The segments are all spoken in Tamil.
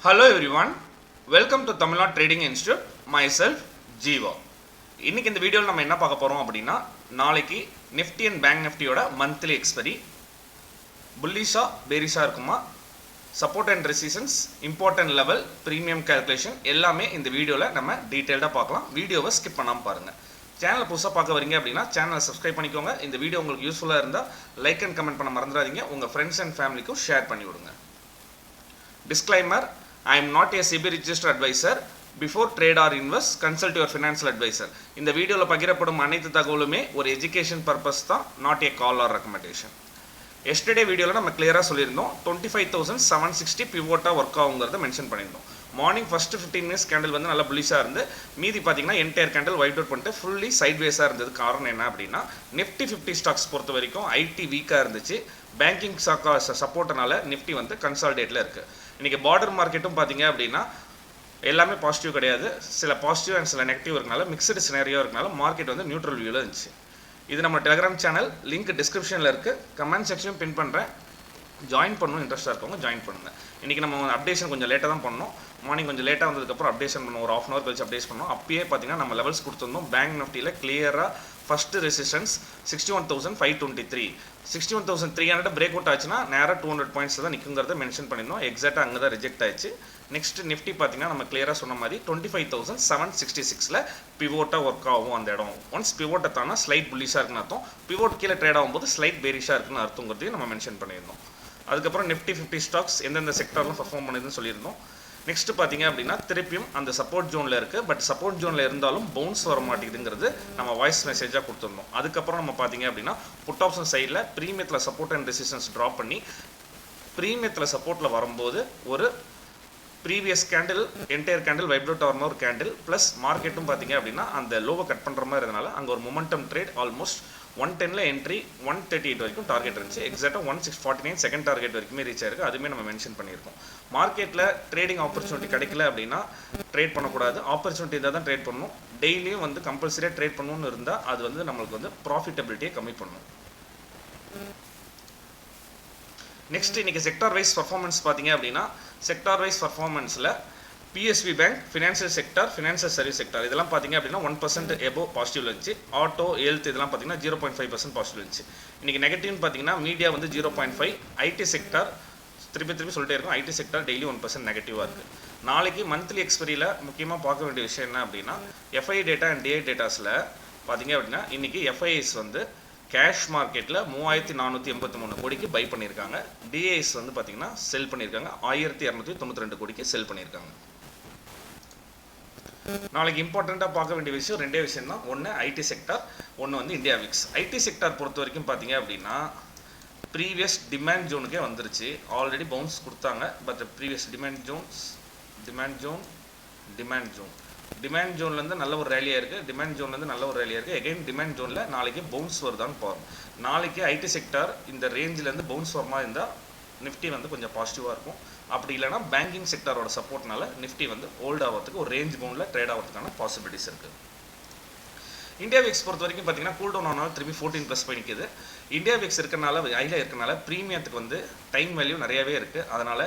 Hello everyone, welcome to Tamil Nadu Trading Institute, myself Jeeva. இன்னைக்கு இந்த வீடியோவில் நம்ம என்ன பார்க்க போகிறோம் அப்படின்னா, நாளைக்கு நிஃப்டி அண்ட் பேங்க் நிஃப்டியோட மந்த்லி எக்ஸ்பெரி புல்லிஷா பேரிஷா இருக்குமா, support and resistance, important level, premium calculation எல்லாமே இந்த வீடியோவில் நம்ம டீட்டெயில்டாக பார்க்கலாம். வீடியோவை ஸ்கிப் பண்ணாமல் பாருங்கள். சேனலை புதுசாக பார்க்க வரீங்க அப்படின்னா சேனலை சப்ஸ்கிரைப் பண்ணிக்கோங்க. இந்த வீடியோ உங்களுக்கு யூஸ்ஃபுல்லாக இருந்தால் லைக் அண்ட் கமெண்ட் பண்ண மறந்துடாதீங்க. உங்கள் ஃப்ரெண்ட்ஸ் அண்ட் ஃபேமிலிக்கும் ஷேர் பண்ணி விடுங்க. Disclaimer: I am not a SEBI registered advisor. Before trade or invest, consult your financial advisor. இந்த வீடியோவில் பகிரப்படும் அனைத்து தகவலுமே ஒரு எஜுகேஷன் பர்பஸ் தான், not a call or recommendation. Yesterday வீடியோவில் நம்ம கிளியராக சொல்லியிருந்தோம், 25,760 பிவோட்டாக ஒர்க் ஆகுங்கிறத மென்ஷன் பண்ணியிருந்தோம். மார்னிங் ஃபஸ்ட்டு 15 மினிட்ஸ் கேண்டில் வந்து நல்லா புல்லிஷாக இருந்து, மீதி பார்த்தீங்கன்னா என்டையர் கேண்டில் வைட் அவுட் பண்ணிட்டு ஃபுல்லி சைட்வேஸாக இருந்தது. காரணம் என்ன அப்படின்னா, நிஃப்டி 50 ஸ்டாக்ஸ் பொறுத்த வரைக்கும் ஐடி வீக்காக இருந்துச்சு. பேங்கிங் சப்போர்ட்னால நிஃப்டி வந்து கன்சால்டேட்டில் இருக்குது. இன்றைக்கி பார்டர் மார்க்கெட்டும் பார்த்தீங்க அப்படின்னா எல்லாமே பாசிட்டிவ் கிடையாது, சில பாசிட்டிவ் அண்ட் சில நெகட்டிவ் இருக்கனால மிக்சடு சினாரியோ இருக்கனால மார்க்கெட் வந்து நியூட்ரல் வியூவில் இருந்துச்சு. இது நம்ம டெலிகிராம் சேனல் லிங்க் டிஸ்கிரிப்ஷனில் இருக்குது, கமெண்ட் செக்ஷனும் பின் பண்ணுறேன். ஜாயின் பண்ணணும், இன்ட்ரெஸ்ட்டாக இருக்கவங்க ஜாயின் பண்ணுங்கள். இன்றைக்கி நம்ம அப்டேஷன் கொஞ்சம் லேட்டாக தான் பண்ணோம். மார்னிங் கொஞ்சம் லேட்டாக வந்ததுக்கப்புறம் அப்டேஷன் பண்ணோம், ஒரு ½ hour கழிச்சு அப்டேட் பண்ணோம். அப்பயே பார்த்தீங்கன்னா நம்ம லெவல்ஸ் கொடுத்துருந்தோம். பேங்க் நிஃப்டியில் கிளியராக ஃபஸ்ட்டு ரெசிஸ்டன்ஸ் 61,523, 61,300 பிரேக் அவுட் ஆச்சுன்னா நேராக 200 பாயிண்ட்ஸில் தான் நிற்குங்கிறத மென்ஷன் பண்ணியிருந்தோம். எக்ஸாக்டாக அங்கே தான் ரிஜெக்ட் ஆயிடுச்சு. நெக்ஸ்ட் நிஃப்டி பார்த்தீங்கன்னா நம்ம கிளியராக சொன்ன மாதிரி 25,766 பிவோட்டாக ஒர்க் ஆகும் அந்த இடம். ஒன்ஸ் பிவோட்டை தானா ஸ்லைட் புல்லிஷாக இருக்குன்னு அர்த்தம், பிவோட் கீழே ட்ரேட் ஆகும்போது ஸ்லைட் பேரிஷாக இருக்குன்னு அர்த்தங்கிறதையும் நம்ம மென்ஷன் பண்ணியிருந்தோம். அதுக்கப்புறம் நிஃப்டி 50 ஸ்டாக்ஸ் எந்தெந்த செக்டர்லாம் பர்ஃபார்ம் பண்ணுதுன்னு சொல்லியிருந்தோம். நெக்ஸ்ட் பார்த்தீங்க அப்படின்னா திருப்பியும் அந்த சப்போர்ட் ஜோனில் இருக்குது, பட் சப்போர்ட் ஜோனில் இருந்தாலும் பவுன்ஸ் வர மாட்டேங்குதுங்கிறது நம்ம வாய்ஸ் மெசேஜாக கொடுத்துருந்தோம். அதுக்கப்புறம் நம்ம பார்த்தீங்க அப்படின்னா புட் ஆப்ஷன் சைடில் ப்ரீமியத்தில் சப்போர்ட் அண்ட் ரெசிஸ்டன்ஸ் ட்ராப் பண்ணி ப்ரீமியத்தில் சப்போர்ட்டில் வரும்போது ஒரு previous candle entire candle vibrate ஆகிற ஒரு கேண்டில் ப்ளஸ் மார்க்கெட்டும் பார்த்தீங்க அப்படின்னா அந்த லோவை கட் பண்ணுற மாதிரி இருந்தனால அங்கே ஒரு மொமெண்டம் ட்ரேட் ஆல்மோஸ்ட் 110ல் என்ட்ரி 138 வரைக்கும் டார்கெட் இருந்துச்சு. எக்ஸாக்டாக 1649 செகண்ட் டார்கெட் வரைக்குமே ரீச் ஆயிருக்கு. அதுவுமே நம்ம மென்ஷன் பண்ணியிருக்கோம். மார்க்கெட்டில் ட்ரேடிங் ஆப்பர்ச்சுனிட்டி கிடைக்கல அப்படின்னா ட்ரேட் பண்ணக்கூடாது, ஆப்பர்ச்சுனிட்டி இருந்தால் தான் ட்ரேட் பண்ணணும். டெய்லியும் வந்து கம்பல்சரியாக ட்ரேட் பண்ணணும்னு இருந்தால் அது வந்து நம்மளுக்கு வந்து ப்ராஃபிட்டபிலிட்டியை கம்மி பண்ணணும். நெக்ஸ்ட் இன்றைக்கி செக்டார் வைஸ் பர்ஃபார்மன்ஸ் பார்த்தீங்க அப்படின்னா, செக்டார் வைஸ் பர்ஃபார்மன்ஸில் PSB bank, financial sector, financial service sector இதெல்லாம் பார்த்தீங்க அப்படின்னா 1% எபோவ் பாசிட்டிவ் இருந்துச்சு. ஆட்டோ, ஹெல்த் இதெல்லாம் பார்த்தீங்கன்னா 0.5% பாசிட்டிவ் இருந்துச்சு. இன்றைக்கி நெகட்டிவ்னு பார்த்தீங்கன்னா மீடியா வந்து 0.5, ஐடி செக்டார் திருப்பி சொல்லிட்டே இருக்கும், ஐடி செக்டார் டெய்லி 1% நெகட்டிவாக இருக்குது. நாளைக்கு மந்த்லி எக்ஸ்பெரியில் முக்கியமாக பார்க்க வேண்டிய விஷயம் என்ன அப்படின்னா, எஃப்ஐ டேட்டா அண்ட் டிஐ டேட்டாஸில் பார்த்தீங்க அப்படின்னா இன்றைக்கி எஃப்ஐஎஸ் வந்து கேஷ் மார்க்கெட்டில் 3,483 கோடிக்கு பை பண்ணியிருக்காங்க. டிஐஎஸ் வந்து பார்த்தீங்கன்னா செல் பண்ணியிருக்காங்க, 1,292 கோடிக்கு செல் பண்ணியிருக்காங்க. நாளைக்கு இம்பார்ட்டண்ட்டாக பார்க்க வேண்டிய விஷயம் ரெண்டே விஷயம் தான். ஒன்று ஐடி செக்டார், ஒன்று வந்து இந்தியா விக்ஸ். ஐடி செக்டார் பொறுத்த வரைக்கும் பார்த்தீங்க அப்படின்னா ப்ரீவியஸ் டிமாண்ட் ஜோனுக்கே வந்துருச்சு. ஆல்ரெடி பவுன்ஸ் கொடுத்தாங்க, பட் ப்ரீவியஸ் டிமாண்ட் ஜோன்லேருந்து நல்ல ஒரு ரேலியாக இருக்குது. எகைன் டிமாண்ட் ஜோனில் நாளைக்கு பவுன்ஸ் வருதான்னு பாருங்கள். நாளைக்கு ஐடி செக்டார் இந்த ரேஞ்சிலேருந்து பவுன்ஸ் வர மாதிரி இருந்தால் நிஃப்டி வந்து கொஞ்சம் பாசிட்டிவாக இருக்கும். அப்படி இல்லைனா பேங்கிங் செக்டாரோட சப்போர்ட்னால நிஃப்டி வந்து ஹோல்ட் ஆகிறதுக்கு ஒரு ரேஞ்ச் பவுண்டில் ட்ரேட் ஆகிறதுக்கான பாசிபிலிட்டிஸ் இருக்குது. இந்தியா விக்ஸ் பொறுத்த வரைக்கும் பார்த்தீங்கன்னா கூல் டவுன் ஆனாலும் திரும்பி 14+ போய் நிற்குது. இந்தியா விக்ஸ் இருக்கனால ஐயில் இருக்கனால ப்ரீமியத்துக்கு வந்து டைம் வேல்யூ நிறையாவே இருக்குது. அதனால்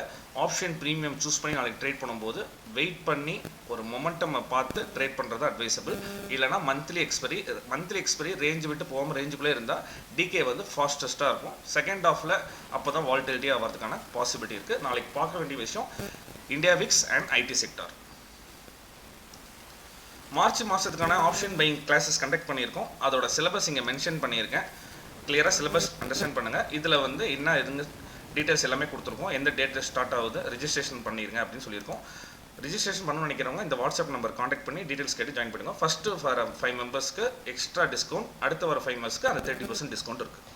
ஆப்ஷன் ப்ரீமியம் சூஸ் பண்ணி நாளைக்கு ட்ரேட் பண்ணும்போது வெயிட் பண்ணி ஒரு மொமெண்டம் பார்த்து ட்ரேட் பண்ணுறது அட்வைசபிள். இல்லைனா மந்த்லி எக்ஸ்பெரி ரேஞ்சு விட்டு போகாமல் ரேஞ்சுக்குள்ளே இருந்தால் டிகே வந்து ஃபாஸ்டஸ்ட்டாக இருக்கும். செகண்ட் ஹாஃபில் அப்போ தான் வால்டிலிட்டி ஆகிறதுக்கான பாசிபிலிட்டி இருக்குது. நாளைக்கு பார்க்க வேண்டிய விஷயம் India VIX and IT sector. March மாதத்துக்கான ஆப்ஷன் பையிங் கிளாஸஸ் கண்டக்ட் பண்ணியிருக்கோம். அதோட சிலபஸ் இங்கே மென்ஷன் பண்ணியிருக்கேன். கிளியராக சிலபஸ் அண்டர்ஸ்டாண்ட் பண்ணுங்கள். இதில் வந்து என்ன இருந்து டீட்டெயில்ஸ் எல்லாமே கொடுத்துருக்கோம். எந்த டேட்டில் ஸ்டார்ட் ஆகுது, ரிஜிஸ்ட்ரேஷன் பண்ணிடுங்க அப்படின்னு சொல்லியிருக்கோம். ரிஜிஸ்ட்ரேஷன் பண்ணணும்னு நினைக்கிறவங்க இந்த வாட்ஸ்அப் நம்பர் காண்டாக்ட் பண்ணி டீட்டெயில்ஸ் கேட்டு ஜாயின் பண்ணுங்கள். ஃபஸ்ட்டு வர 5 மெம்பர்ஸ்க்கு எக்ஸ்ட்ரா டிஸ்கவுண்ட், அடுத்து வர 5 மெம்பர்ஸ்க்கு அந்த 30% டிஸ்கவுண்ட் இருக்குது.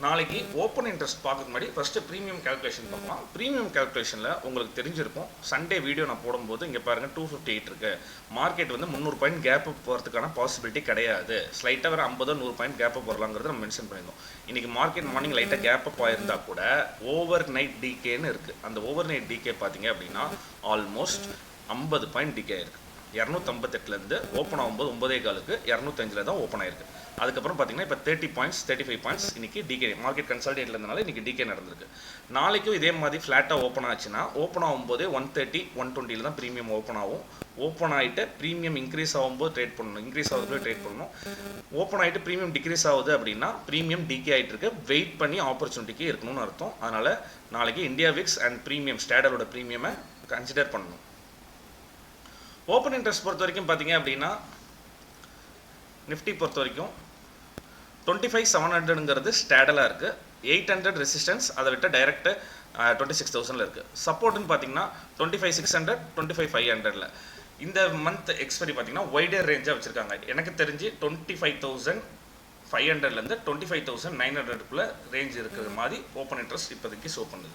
நாளைக்கு ஓப்பன் இன்ட்ரெஸ்ட் பார்க்க முன்னாடி ஃபஸ்ட்டு ப்ரீமியம் கால்குலேஷன் பார்க்கலாம். ப்ரீமியம் கால்குலேஷனில் உங்களுக்கு தெரிஞ்சிருக்கும், சண்டே வீடியோ நான் போடும்போது இங்கே பாருங்கள் 258 இருக்குது. மார்க்கெட் வந்து 300 பாயிண்ட் கேப் அப் போகிறதுக்கான பாசிபிலிட்டி கிடையாது. ஸ்லைட்டாக வர 50-100 பாயிண்ட் கேப் அப் வரலாங்கிறத நம்ம மென்ஷன் பண்ணியிருந்தோம். இன்றைக்கி மார்க்கெட் மார்னிங் லைட்டாக கேப் அப் ஆயிருந்தால் கூட ஓவர் நைட் டிகேன்னு இருக்குது. அந்த ஓவர் நைட் டிகே பார்த்தீங்க அப்படின்னா ஆல்மோஸ்ட் 50 பாயிண்ட் டிகே இருக்குது. 258லேருந்து ஓப்பன் ஆகும்போது 9.15க்கு 205 தான் ஓப்பன் ஆயிருக்கு. அதுக்கப்புறம் பார்த்தீங்கன்னா இப்போ 30 பாயிண்ட்ஸ் 35 பாயிண்ட்ஸ் இன்றைக்கி டிகே மார்க்கெட் கன்சால்டேட்டில் இருந்தனால இன்றைக்கி டிகே நடந்திருக்கு. நாளைக்கும் இதே மாதிரி ஃப்ளாட்டாக ஓப்பன் ஆச்சுன்னா ஓப்பன் ஆகும்போதே 130 120 தான் ப்ரீமியம் ஓப்பன் ஆகும். ஓப்பன் ஆகிட்டு ப்ரீமியம் இன்க்ரீஸ் ஆகும்போது ட்ரேட் பண்ணணும், இன்க்ரீஸ் ஆகும்போது ட்ரேட் பண்ணணும். ஓப்பன் ஆகிட்டு ப்ரீமியம் டிக்ரீஸ் ஆகுது அப்படின்னா ப்ரீமியம் டிகே ஆகிட்டு இருக்கு, வெயிட் பண்ணி ஆப்பர்ச்சுனிட்டிக்கு இருக்கணும்னு அர்த்தம். அதனால் நாளைக்கு இந்தியா விக்ஸ் அண்ட் ப்ரீமியம் ஸ்டாண்டர்டோட ப்ரீமியமை கன்சிடர் பண்ணணும். ஓப்பன் இன்ட்ரெஸ்ட் பொறுத்த வரைக்கும் பார்த்தீங்க அப்படின்னா நிஃப்டி பொறுத்த வரைக்கும் 25,700ங்கிறது ஸ்டாடலாக இருக்குது. 800 ரெசிஸ்டன்ஸ், அதை விட்ட டைரக்ட் 26,000 இருக்குது. சப்போர்ட்னு பார்த்தீங்கன்னா 25,600 25,500. இந்த மந்த் எக்ஸ்பைரி பார்த்தீங்கன்னா வைடர் ரேஞ்சாக வச்சுருக்காங்க. எனக்கு தெரிஞ்சு 25,500லேருந்து 25,900க்குள்ளே ரேஞ்ச் இருக்கிற மாதிரி ஓப்பன் இன்ட்ரெஸ்ட் இப்போதைக்கு ஷோ பண்ணுது.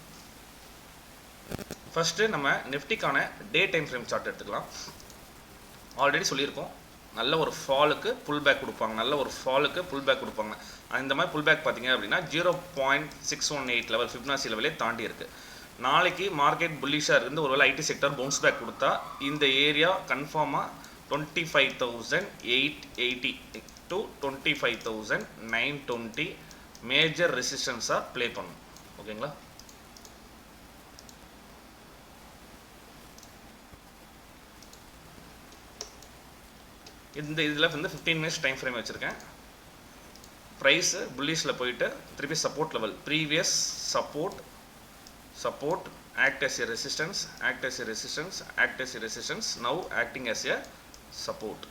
ஃபஸ்ட்டு நம்ம நிஃப்டிக்கான டே டைம் ஃப்ரேம் சார்ட் எடுத்துக்கலாம். ஆல்ரெடி சொல்லியிருக்கோம், நல்ல ஒரு ஃபாலுக்கு புல் பேக் கொடுப்பாங்க, நல்ல ஒரு ஃபாலுக்கு புல் பேக் கொடுப்பாங்க. இந்த மாதிரி புல் பேக் பார்த்தீங்க அப்படின்னா 0.618 லெவல் ஃபிப்னாசி லெவலே தாண்டி இருக்குது. நாளைக்கு மார்க்கெட் புல்லிஷாக இருந்து ஒருவேளை ஐடி செக்டர் பவுன்ஸ் பேக் கொடுத்தா இந்த ஏரியா கன்ஃபார்மாக 25,880 to 25,920 மேஜர் ரெசிஸ்டன்ஸாக ப்ளே பண்ணும். ஓகேங்களா? இந்த இதில் வந்து 15 மினிட்ஸ் டைம் ஃப்ரேம் வச்சுருக்கேன். ப்ரைஸு புல்லிஷில் போயிட்டு திருப்பி support level, previous support act as a resistance, act as a resistance, act as a resistance, now acting as a support.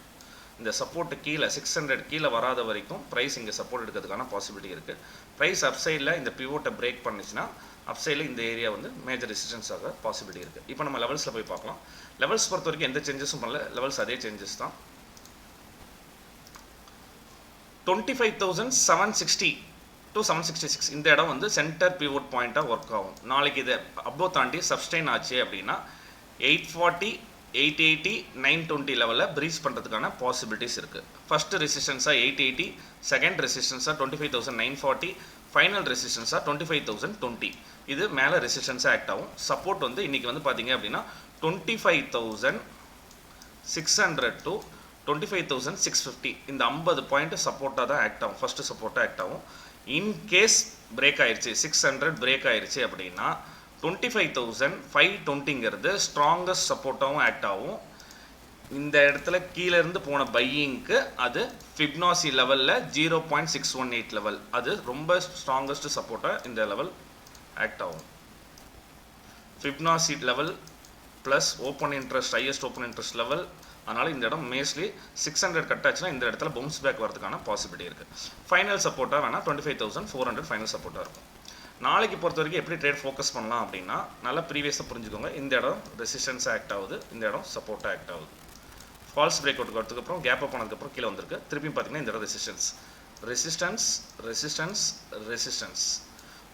இந்த சப்போர்ட்டு கீழே 600 கீழே வராத வரைக்கும் ப்ரைஸ் இங்கே சப்போர்ட் எடுக்கிறதுக்கான பாசிபிலிட்டி இருக்குது. ப்ரைஸ் அப்சைடில் இந்த பிவோட்டை பிரேக் பண்ணிச்சுன்னா அப்சைடில் இந்த ஏரியா வந்து மேஜர் ரெசிஸ்டன்ஸ் ஆக பாசிபிலிட்டி இருக்குது. இப்போ நம்ம லெவல்ஸில் போய் பார்க்கலாம். லெவல்ஸ் பொறுத்த வரைக்கும் எந்த சேஞ்சஸும் பண்ணல, லெவல்ஸ் அதே சேஞ்சஸ் தான். 25,760 to 766 இந்த இடம் வந்து சென்டர் பிவோட் பாயிண்ட்டாக ஒர்க் ஆகும். நாளைக்கு இதை அப்டோ தாண்டி சப்ஸ்டைன் ஆச்சு அப்படின்னா 840 880 920 லெவலில் ப்ரீச் பண்ணுறதுக்கான பாசிபிலிட்டிஸ் இருக்குது. ஃபஸ்ட்டு ரெசிஸ்டன்ஸாக 880, செகண்ட் ரெசிஸ்டன்ஸாக 25,940, ஃபைனல் ரெசிஸ்டன்ஸாக 25,020. இது மேலே ரெசிஸ்டன்ஸாக ஆக்ட் ஆகும். சப்போர்ட் வந்து இன்றைக்கி வந்து பார்த்தீங்க அப்படின்னா 25,600 to 25,650 இந்த 50 பாயிண்ட் சப்போர்ட்டாக தான் ஆக்ட் ஆகும், ஃபஸ்ட்டு சப்போர்ட்டாக ஆக்ட் ஆகும். இன்கேஸ் பிரேக் ஆயிடுச்சு 600 பிரேக் ஆயிடுச்சு அப்படின்னா 25,520ங்கிறது ஸ்ட்ராங்கஸ்ட் சப்போர்ட்டாகவும் ஆக்ட் ஆகும். இந்த இடத்துல கீழே இருந்து போன பையிங்க்கு அது ஃபிப்னாசி லெவலில் 0.618 லெவல், அது ரொம்ப ஸ்ட்ராங்கஸ்ட் சப்போர்ட்டாக இந்த லெவல் ஆக்ட் ஆகும். Fibonacci level plus open interest, highest open interest level. அதனால் இந்த இடம் மேஸ்லி 600 கட் ஆச்சுன்னா இந்த இடத்துல பவுன்ஸ் பேக் வரதுக்கான பாசிபிலிட்டி இருக்குது. ஃபைனல் சப்போர்ட்டாக வேணால் 25,400 ஃபைனல் சப்போர்ட்டாக இருக்கும். நாளைக்கு பொறுத்த வரைக்கும் எப்படி ட்ரேட் ஃபோக்கஸ் பண்ணலாம் அப்படின்னா நல்லா ப்ரீவியஸாக புரிஞ்சுக்கோங்க. இந்த இடம் ரெசிஸ்டன்ஸாக ஆக்ட் ஆகுது, இந்த இடம் சப்போர்ட்டாக ஆக்ட் ஆகுது. ஃபால்ஸ் பிரேக் அவுட் வரதுக்கப்புறம் கேப் அப் ஆனதுக்கப்புறம் கீழே வந்திருக்கு. திருப்பியும் பார்த்தீங்கன்னா இந்த இடம் ரெசிஸ்டன்ஸ்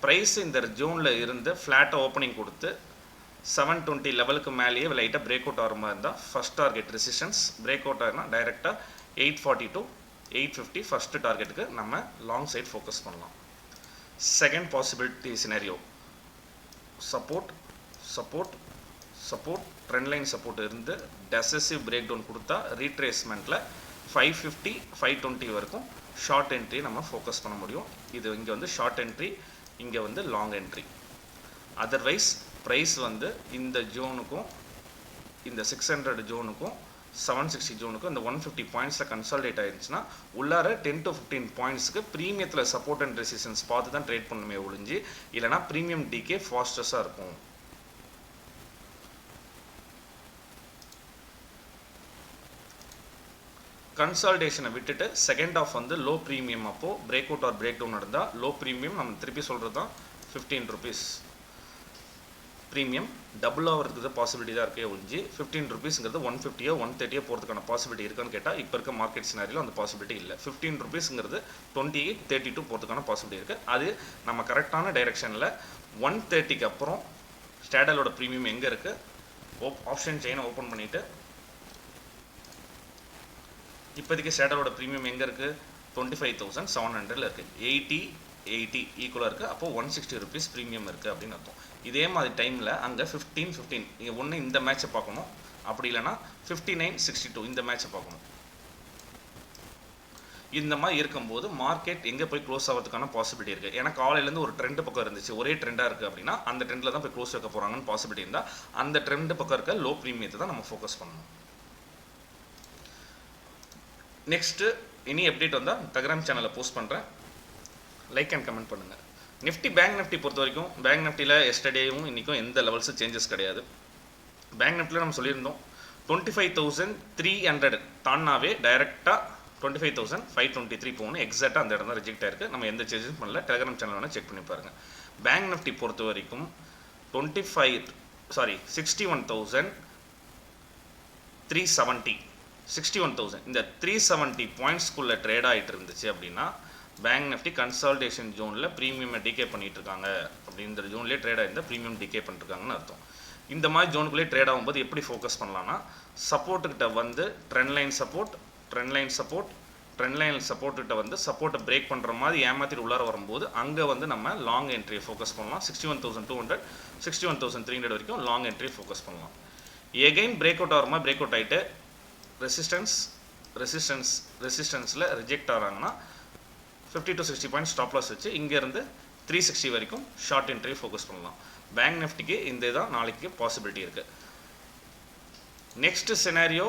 ப்ரைஸ் இந்த ஜோனில் இருந்து ஃப்ளாட்டாக ஓப்பனிங் கொடுத்து 720 லெவலுக்கு மேலேயே லைட்டாக பிரேக் அவுட் ஆகிற மாதிரி இருந்தால் first target resistance, break out ஆகினா டைரெக்டாக 840 to 850 ஃபஸ்ட்டு டார்கெட்டுக்கு நம்ம லாங் சைட் ஃபோக்கஸ் பண்ணலாம். Second possibility scenario support trend line support இருந்து டெசசிவ் பிரேக் டவுன் கொடுத்தா ரீட்ரேஸ்மெண்ட்டில் 550 520 வரைக்கும் ஷார்ட் என்ட்ரி நம்ம ஃபோக்கஸ் பண்ண முடியும். இது இங்கே வந்து ஷார்ட் என்ட்ரி, இங்கே வந்து லாங் என்ட்ரி. அதர்வைஸ் ப்ரைஸ் வந்து இந்த ஜோனுக்கும் இந்த 600 ஜோனுக்கும் 760 ஜோனுக்கும் இந்த 150 பாயிண்ட்ஸில் கன்சால்டேட் ஆகிடுச்சுன்னா உள்ளார 10 to 15 பாயிண்ட்ஸுக்கு ப்ரீமியத்தில் சப்போர்ட் அண்ட் ரெசிஸ்டன்ஸ் பார்த்து தான் ட்ரேட் பண்ணுமே ஒழிஞ்சு, இல்லைனா ப்ரீமியம் டிகே ஃபாஸ்டஸாக இருக்கும். கன்சால்டேஷனை விட்டுட்டு செகண்ட் ஆஃப் வந்து லோ ப்ரீமியம் அப்போது break out or break down நடந்தால் லோ ப்ரீமியம் நம்ம திருப்பி சொல்கிறது தான் 15 rupees ப்ரீமியம் டபுள் ஆகிறதுக்கு பாசிபிலிட்டி தான் இருக்கே ஒழிஞ்சு 15 rupeesங்கிறது 150 130 போகிறதுக்கான பாசிபிலிட்டி இருக்கான்னு கேட்டால் இப்போ இருக்க மார்க்கெட் சினாரியில் அந்த பாசிபிலிட்டி இல்லை. 15 rupeesங்கிறது 28 32 போகிறதுக்கான பாசிபிலிட்டி இருக்குது. அது நம்ம கரெக்டான டைரெக்ஷனில் 130க்கு அப்புறம் ஸ்டாடலோட ப்ரீமியம் எங்கே இருக்குது ஆப்ஷன் செயினை ஓப்பன் பண்ணிவிட்டு இப்போதைக்கு ஸ்டாடலோட ப்ரீமியம் எங்கே இருக்குது 25,700 இருக்குது. 80 ஈக்குவலாக இருக்குது. அப்போது 160 rupees ப்ரீமியம் இருக்குது அப்படின்னு அர்த்தம். இதே மாதிரி டைமில் அங்கே 15 நீங்கள் ஒன்று இந்த மேட்சை பார்க்கணும், அப்படி இல்லைனா 59.62 இந்த மேட்சை பார்க்கணும். இந்த மாதிரி இருக்கும்போது மார்க்கெட் எங்கே போய் க்ளோஸ் ஆகிறதுக்கான பாசிபிலிட்டி இருக்குது. ஏன்னா காலையிலேருந்து ஒரு ட்ரெண்ட் பக்கம் இருந்துச்சு, ஒரே ட்ரெண்டாக இருக்குது அப்படின்னா அந்த ட்ரெண்டில் தான் போய் க்ளோஸ் வைக்க போகிறாங்கன்னு பாசிபிலிட்டி இருந்தால் அந்த ட்ரெண்ட் பக்கம் இருக்க லோ ப்ரீமியத்தை தான் நம்ம ஃபோக்கஸ் பண்ணணும். நெக்ஸ்ட்டு இனி அப்டேட் வந்தால் டெலகிராம் சேனலில் போஸ்ட் பண்ணுறேன், லைக் அண்ட் கமெண்ட் பண்ணுங்கள். நிஃப்டி பேங்க் நிஃப்டி பொறுத்த வரைக்கும் பேங்க் நிஃப்டியில் எஸ்டர்டேவும் இன்றைக்கும் எந்த லெவல்ஸும் சேஞ்சஸ் கிடையாது. பேங்க் நிஃப்டியில் நம்ம சொல்லியிருந்தோம் 25,300 தானாவே டைரெக்டாக 25,523 போகணும். எக்ஸாக்டாக அந்த இடம் தான் ரிஜெக்ட் ஆயிருக்கு. நம்ம எந்த சேஞ்சஸும் பண்ணல. டெலகிராம் சேனல் வேணால் செக் பண்ணி பாருங்கள். பேங்க் நிஃப்டி பொறுத்த வரைக்கும் 61,370 61,000 இந்த 370 பாயிண்ட்ஸ்குள்ளே ட்ரேட் ஆகிட்டு இருந்துச்சு அப்படின்னா பேங்க் நிஃப்டி கன்சால்டேஷன் ஜோனில் ப்ரீமியம் டிகே பண்ணிட்டு இருக்காங்க. அப்படின்ற ஜோன்லேயே ட்ரேட் ஆகிருந்தால் ப்ரீமியம் டிகே பண்ணிருக்காங்கன்னு அர்த்தம். இந்த மாதிரி ஜோனுக்குள்ளே ட்ரேட் ஆகும்போது எப்படி ஃபோக்கஸ் பண்ணலான்னா சப்போர்ட்டுக்கிட்ட வந்து trend line support trend line சப்போர்ட்டுகிட்ட வந்து சப்போர்ட்டை பிரேக் பண்ணுற மாதிரி ஏமாற்றிட்டு உள்ளார வரும்போது அங்கே வந்து நம்ம லாங் என்ட்ரியை ஃபோக்கஸ் பண்ணலாம். 61,200 61,300 வரைக்கும் லாங் என்ட்ரியை ஃபோக்கஸ் பண்ணலாம். எகைன் பிரேக் அவுட் ஆகிற மாதிரி பிரேக் அவுட் ஆகிட்டு ரெசிஸ்டன்ஸில் ரிஜெக்ட் ஆகிறாங்கன்னா 50 to 60 பாயிண்ட் ஸ்டாப் லாஸ் வச்சு இங்கேருந்து 360 வரைக்கும் ஷார்ட் என்ட்ரி ஃபோக்கஸ் பண்ணலாம். பேங்க் நிஃப்டிக்கு இந்த தான் நாளைக்கு பாசிபிலிட்டி இருக்குது. நெக்ஸ்ட் சினாரியோ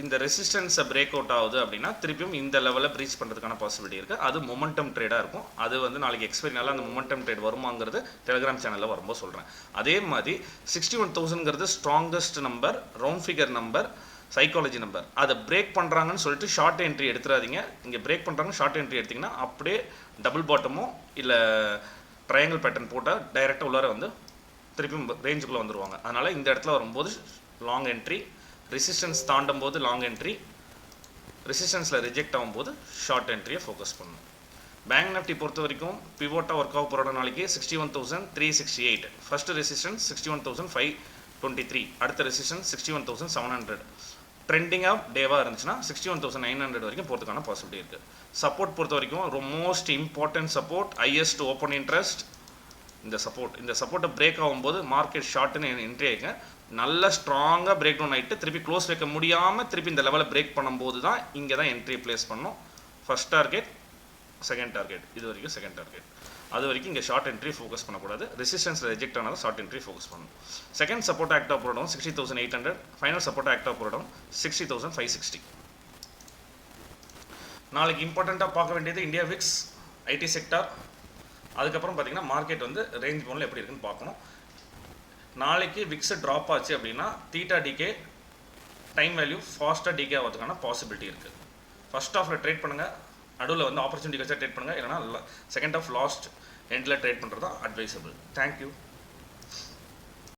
இந்த ரெசிஸ்டன்ஸை பிரேக் அவுட் ஆகுது அப்படின்னா திருப்பியும் இந்த லெவலில் ப்ரீச் பண்ணுறதுக்கான பாசிபிலிட்டி இருக்குது. அது மொமெண்டம் ட்ரேடாக இருக்கும். அது வந்து நாளைக்கு எக்ஸ்பைரினால அந்த மொமெண்டம் ட்ரேட் வருமாங்கிறது டெலிகிராம் சேனலில் வரும்போது சொல்கிறேன். அதே மாதிரி 61,000ங்கிறது strongest number, round figure number, psychology number. அதை பிரேக் பண்ணுறாங்கன்னு சொல்லிட்டு ஷார்ட் என்ட்ரி எடுத்துடாதீங்க. இங்கே பிரேக் பண்ணுறாங்க ஷார்ட் என்ட்ரி எடுத்திங்கன்னா அப்படியே டபுள் பாட்டமோ இல்லை ட்ரையாங்கிள் பேட்டர்ன் போட்டால் டைரெக்டாக உள்ளார வந்து திருப்பியும் ரேஞ்சுக்குள்ளே வந்துடுவாங்க. அதனால் இந்த இடத்துல வரும்போது லாங் என்ட்ரி, ரெசிஸ்டன்ஸ் தாண்டும் போது லாங் என்ட்ரி, ரெசிஸ்டன்ஸில் ரிஜெக்ட் ஆகும்போது ஷார்ட் என்ட்ரியை ஃபோக்கஸ் பண்ணணும். பேங்க் நிஃப்டி பொறுத்த வரைக்கும் பிவோட்டாக ஒர்க் ஆக போகிற நாளைக்கு 61,368. ஃபஸ்ட்டு ரெசிஸ்டன்ஸ் 61,523, அடுத்த ரெசிஸ்டன்ஸ் 61,700. ட்ரெண்டிங்காக டேவாக இருந்துச்சுன்னா 61,900 வரைக்கும் போகிறதுக்கான பாசிபிலிட்டி இருக்குது. சப்போர்ட் பொறுத்த வரைக்கும் most important support highest open interest இந்த சப்போர்ட்டை பிரேக் ஆகும்போது மார்க்கெட் ஷார்ட்னு என்ட்ரி ஆகிங்க நல்லா ஸ்ட்ராங்காக பிரேக் டவுன் ஆகிட்டு திருப்பி க்ளோஸ் வைக்க முடியாமல் திருப்பி இந்த லெவலில் பிரேக் பண்ணும்போது தான் இங்கே தான் என்ட்ரி ப்ளேஸ் பண்ணணும். ஃபஸ்ட் டார்கெட், செகண்ட் டார்கெட், இது வரைக்கும் செகண்ட் டார்கெட். அது வரைக்கும் இங்கே ஷார்ட் என்ட்ரி ஃபோக்கஸ் பண்ணக்கூடாது. ரெசிஸ்டன்ஸில் ரிஜெக்ட் ஆனது ஷார்ட் என்ட்ரி ஃபோக்கஸ் பண்ணணும். செகண்ட் சப்போர்ட் ஆக்டாக போடணும் 60,800. ஃபைனல் சப்போர்ட் ஆக்டாக போடணும் 60,560. நாளைக்கு இம்பார்ட்டண்ட்டாக பார்க்க வேண்டியது இந்தியா விக்ஸ், ஐடி செக்டார். அதுக்கப்புறம் பார்த்தீங்கன்னா மார்க்கெட் வந்து ரேஞ்ச் பவுண்டில் எப்படி இருக்குன்னு பார்க்கணும். நாளைக்கு விக்ஸ் ட்ராப் ஆச்சு அப்படின்னா தீட்டா டிகே டைம் வேல்யூ ஃபாஸ்ட்டாக டிகே ஆகிறதுக்கான பாசிபிலிட்டி இருக்குது. ஃபர்ஸ்ட் ஹாஃபில் ட்ரேட் பண்ணுங்கள், நடுவில் வந்து ஆப்பர்ச்சுனிட்டி வச்சா ட்ரேட் பண்ணுங்கள், இல்லைனா செகண்ட் ஹாஃப் லாஸ்ட் எண்டில் ட்ரேட் பண்ணுறது தான் அட்வைசபிள். தேங்க்யூ.